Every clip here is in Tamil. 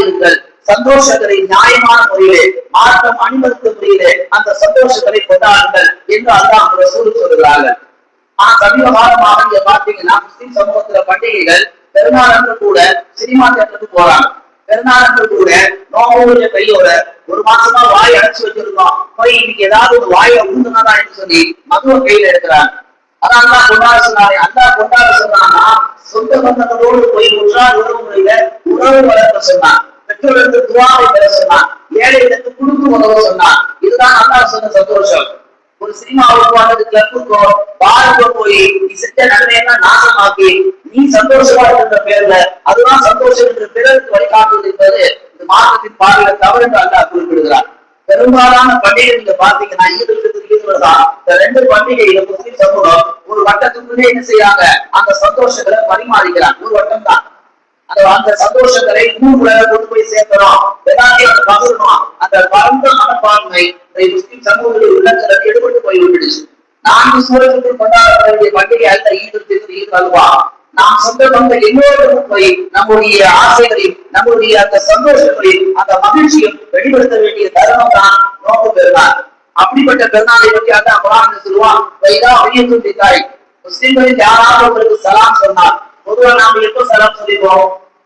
இருங்கள், சந்தோஷங்களை நியாயமான முறையிலே மார்க்கம் அனுமதித்த முறையிலே அந்த சந்தோஷங்களை கொண்டாடுங்கள் என்று அல்லாஹ் ரசூல் சொல்கிறார்கள். சமீப காலமாக இங்க பாத்தீங்கன்னா முஸ்லிம் சமூகத்துல பண்டிகைகள் பெருநாளன்று கூட சினிமா தியேட்டருக்கு போறாங்க. பெருநாளன்று கூட நோம்புடைய கையோட ஒரு மாசமா வாய் அடைச்சு வச்சிருந்தோம், போய் இன்னைக்கு ஏதாவது ஒரு வாயை ஊந்துனதா என்று சொல்லி மதுவை கையில எடுக்கிறாங்க. அதான் கொண்டாட சொன்னாரு. அல்லா கொண்டாட சொன்னான்னா சொந்த பந்தங்களோடு போய் உற்றார் உறவு முறையில உறவு வளர்க்க சொன்னான், பெற்றோருக்கு துவாவை பெற சொன்னான், ஏழைகளுக்கு குடுத்து உதவ சொன்னான். இதுதான் அல்லாஹ் சொன்ன சந்தோஷம். ஒரு சினிமாவுக்கோ அல்லது கிளப்புக்கோ பாருக்கோ போய் நீ செஞ்ச நன்மையெல்லாம் நாசமாக்கி நீ சந்தோஷமா இருக்கின்ற பேர்ல அதுதான் சந்தோஷம் என்று பிறருக்கு வழிகாட்டுவது என்பது இந்த மார்க்கத்தின் பார்வையில தவறு என்று அல்லாஹ் குறிப்பிடுகிறார். பெரும்பாலான பண்டிகை நீங்க பாத்தீங்கன்னா ஈதுதான். இந்த ரெண்டு பண்டிகையில முஸ்லிம் சமூகம் ஒரு வட்டத்துக்குள்ளே என்ன செய்யாங்க, அந்த சந்தோஷங்களை பரிமாறிக்கிறாங்க. ஒரு வட்டம் தான். அந்த சந்தோஷங்களை ஊர்ல கொண்டு போய் சேர்க்கிறோம், எல்லாத்தையும் பகிரணும். அந்த பரந்த மனப்பான்மை முஸ்லிம் சமூகத்தில் உள்ளங்களை எடுபட்டு போய்விடுச்சு. 4 சூழலுக்கு கொண்டாட வேண்டிய பண்டிகை அல்ல ஈது திருநாள், ஈத் அல்வா. நாம் சொந்த பந்த எல்லோருக்கும் போய் நம்முடைய ஆசைகளையும் நம்முடைய அந்த சந்தோஷங்களையும் அந்த மகிழ்ச்சியும் வெளிப்படுத்த வேண்டிய தருணம் தான் நோக்கு பெருநாள். அப்படிப்பட்ட பெருநாளை பற்றி அல்லாஹ் குர்ஆன்ல சொல்லுவான், வைதா அய்யத்தும் தாய். முஸ்லிம்களில் யாராவது உங்களுக்கு சலாம் சொன்னார், பொதுவா நாம எப்போ சலாம் சொல்லிடுவோம்,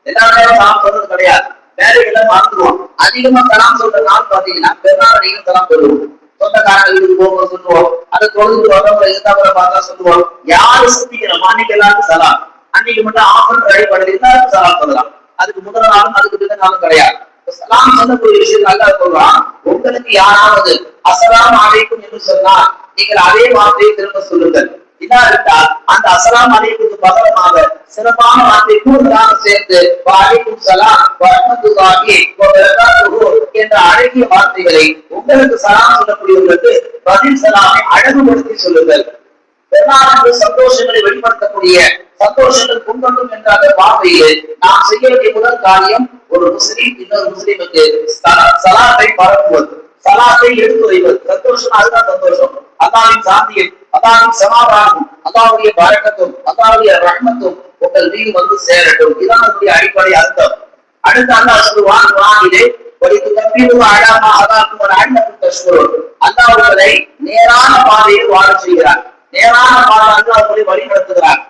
எல்லா நேரம் சலாம் சொல்றது கிடையாது, வேலைகளை மறந்துடுவோம். அதிகமா சலாம் சொல்ற நாள் பாத்தீங்கன்னா பெருநாள் நீங்க சலாம் சொல்லுவோம். சொந்தக்காரங்க வீட்டுக்கு போக சொல்லுவோம், அதை தொழுது வரவங்களை எதிர்த்தாப்புல பார்த்தா சொல்லுவோம். யாரு சுத்திக்கிறோம் அன்னைக்கு எல்லாருக்கும் சலாம், அன்னைக்கு மட்டும் ஆஃபர் ரெடி பண்ணது எல்லாருக்கும் சலாம் சொல்லலாம். அதுக்கு முதல் நாளும் அதுக்கு பின்ன நாளும் கிடையாது. சலாம் சொல்லக்கூடிய விஷயம் நல்லா சொல்றான், உங்களுக்கு யாராவது அஸ்ஸலாமு அலைக்கும் என்று சொன்னால் நீங்கள் அதே வார்த்தையை திரும்ப சொல்லுங்கள். இல்லாவிட்டால் அந்த அஸ்ஸலாமு அலைக்கும்க்கு பகரமாக சிறப்பான வார்த்தை கூடுதலாக சேர்த்து வஅலைக்கும் ஸலாம் வரஹ்மத்துல்லாஹி வபரகாத்துஹு என்ற அழகிய வார்த்தைகளை உங்களுக்கு சலாம் சொல்லக்கூடியவர்களுக்கு பதில் சலாமை அழகுபடுத்தி சொல்லுங்கள். பெருநாளன்று சந்தோஷங்களை வெளிப்படுத்தக்கூடிய சந்தோஷங்கள் கொண்டோம் என்ற அந்த பார்வையில் நாம் செய்ய வேண்டிய முதல் காரியம், ஒரு முஸ்லிம் இன்னொரு முஸ்லிமுக்கு சலாத்தை பரப்புவது, சலாத்தை எடுத்து வைப்பது. சந்தோஷம் அதுதான் சந்தோஷம். அல்லாஹ்வின் சாந்தியும் அல்லாஹ்வின் சமாதானமும் அல்லாஹ்வுடைய பரக்கத்தும் அல்லாஹ்வுடைய ரஹ்மத்தும் உங்கள் மீது வந்து சேரட்டும். இதான் நம்முடைய அடிப்படை அர்த்தம். அடுத்து அல்லாஹ் சொல்லுவான் குர்ஆனிலே, அல்லாஹ் உங்களை நேரான பாதையில் வாழ செய்கிறார். நேரான பாதை அல்லாஹ் உங்களை வழிநடத்துகிறார்.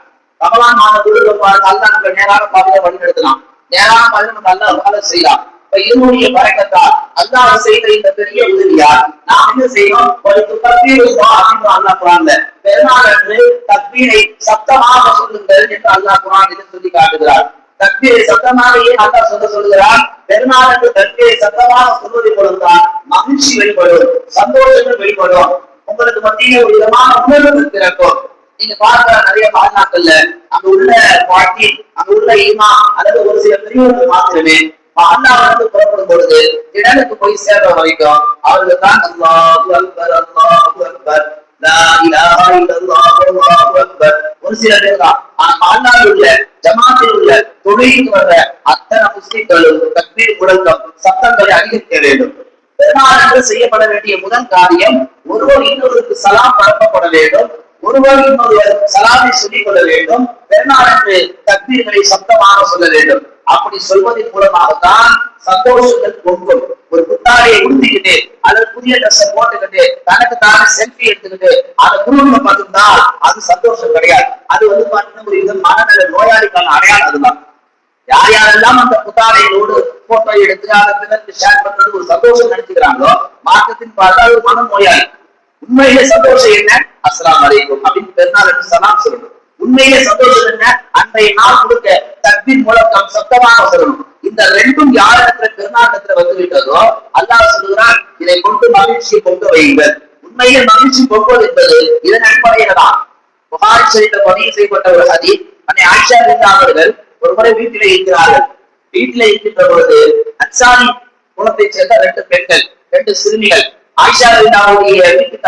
ரமலான் மாதத்துக்கு பாருங்க, அல்லாஹ் நம்மளை நேரான பாதையில வழிநடத்தலாம். நேரான பாதையில நம்ம அல்லாஹ் வாழ செய்யலாம். இதனுடைய பரக்கத்தால் அல்லாஹ் செய்த இந்த பெரிய உதவியால் நாம் என்ன செய்யணும், அல்லாஹ் குர்ஆன்ல பெருநாள் அன்று தக்பீரை சத்தமாக சொல்லுங்கள் என்று அல்லாஹ் குர்ஆனில் சொல்லி காட்டுகிறார். தக்பீரை சத்தமாக ஏன் அல்லாஹ் சொல்லுகிறார்? பெருநாள் அன்று தக்பீரை சத்தமாக சொல்வதை மூலம்தான் மகிழ்ச்சி வெளிப்படும், சந்தோஷங்கள் வெளிப்படும். உங்களுக்கு மத்தியில ஒரு விதமான உணர்வு பிறக்கும். நீங்க பார்க்கிற நிறைய வாழ்நாட்கள்ல அங்க உள்ள பாட்டி, அங்க உள்ள ஈமா அல்லது ஒரு சில பெரியவர்கள் மாத்திரமே அல்லாஹ் வந்து புறப்படும் பொழுது இடத்துக்கு போய் சேர்ற வரைக்கும் அவர்கள் தான் அல்லாஹு அக்பர் அல்லாஹு அக்பர் லா இலாஹா இல்லல்லாஹ் அல்லாஹு அக்பர். ஒரு சில பேர் தான். அல்லாஹ் உள்ள ஜமாத்தில் உள்ள தொழுகைக்கு வர்ற அத்தனை முஸ்லிம்களும் தக்பீர் முழக்கம் சத்தங்களை அதிகரிக்க வேண்டும். பெருநாள் செய்யப்பட வேண்டிய முதல் காரியம், ஒருவர் இன்னொருக்கு சலாம் பரப்பப்பட வேண்டும், ஒருவர் இன்னொருவர் சலாமை சொல்லிக் கொள்ள வேண்டும். பெருநாளுக்கு தக்பீர்களை சத்தமாக சொல்ல வேண்டும். அப்படி சொல்வதன் மூலமாகத்தான் சந்தோஷங்கள் பொங்கும். ஒரு புத்தாடையை உடுத்திக்கிட்டு அல்லது புதிய ட்ரெஸ் போட்டுக்கிட்டு தனக்கு தானே செல்ஃபி எடுத்துக்கிட்டு அதை குடும்ப பார்த்துதான் அது சந்தோஷம் கிடையாது. அது வந்து பாத்தீங்கன்னா ஒரு இது மனநல நோயாளிக்கான அடையாளம். அதுதான் யார் யாரெல்லாம் அந்த புத்தாடையோடு போட்டோ எடுத்து அதை பிறகு ஷேர் பண்றது ஒரு சந்தோஷம் நினைச்சுக்கிறாங்களோ மார்க்கத்தின் பார்த்தா ஒரு மன நோயாளி. உண்மையிலே சந்தோஷம் என்ன? அஸ்ஸலாமு அலைக்கும் அப்படின்னு பெருநாள் சலாம் சொல்லணும். உண்மையிலே சந்தோஷம் என்ன? அன்றைய நாள் கொடுக்க தக்பீர் முழக்கம் சத்தமாக சொல்லணும். இந்த ரெண்டும் யாரிடத்துல பெருநாட்டத்துல வந்து விட்டதோ அல்லாஹ் சொல்லுகிறான், இதை கொண்டு மகிழ்ச்சியை கொண்டு வையுங்கள். உண்மையிலே மகிழ்ச்சி பொங்குவது என்பது இதன் அடிப்படையில தான். புகாரி ஷரீஃபில் பதிவு செய்யப்பட்ட ஒரு ஹதீஸ், அன்னை ஆயிஷா ரலியல்லாஹு அவர்கள் ஒரு முறை வீட்டிலே இருக்கிறார்கள். வீட்டிலே இருக்கின்ற பொழுது அன்சாரி குலத்தை சேர்ந்த 2 பெண்கள், 2 சிறுமிகள் ஆயிஷா ரலியல்லாஹுடைய வீட்டுக்கு